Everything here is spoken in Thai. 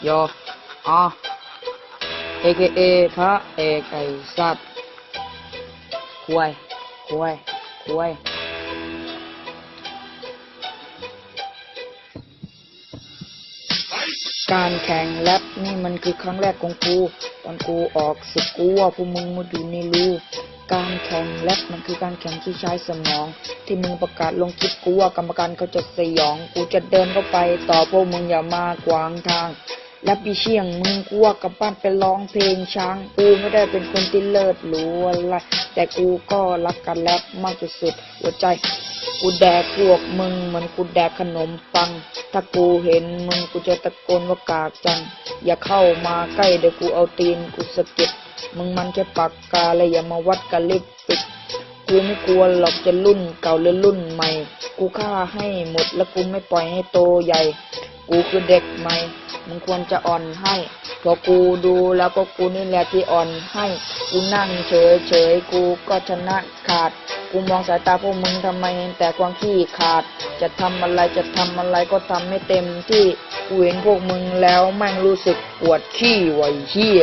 ยอAKA พระเอกไก่สัตว์ควยการแข่งแรปนี่มันคือครั้งแรกของกูตอนกูออกศึกกูว่าพวกมึงมาอยู่ในรูการแข่งแรปมันคือการแข่งที่ใช้สมองที่มึงประกาศลงคลิปกูว่ากรรมการเขาจะสยองกูจะเดินเข้าไปต่อพวกมึงอย่ามาขวางทางแรปปีเชียงมึงกูว่ากลับบ้านไปร้องเพลงช้างกูไม่ได้เป็นคนที่เลิศหรูอะไรแต่กูก็รักการแรปมากที่สุดหัวใจกูแดกพวกมึงเหมือนกูแดกขนมปังถ้ากูเห็นมึงกูจะตะโกนว่ากากจังอย่าเข้ามาใกล้เดี๋ยวกูเอาตีนกูสะกิดมึงมันแค่ปากกาเลยอย่ามาวัดกับลิปปิดกูไม่กลัวหรอกจะรุ่นเก่าหรือรุ่นใหม่กูฆ่าให้หมดแล้วกูไม่ปล่อยให้โตใหญ่กูคือเด็กใหม่มึงควรจะอ่อนให้พอกูดูแล้วก็กูนี่แหละที่อ่อนให้กูนั่งเฉยกูก็ชนะขาดกูมองสายตาพวกมึงทำไมเห็นแต่ความขี้ขาดจะทำอะไรก็ทำไม่เต็มที่กูเห็นพวกมึงแล้วแม่งรู้สึกปวดขี้ไว้เหี้ย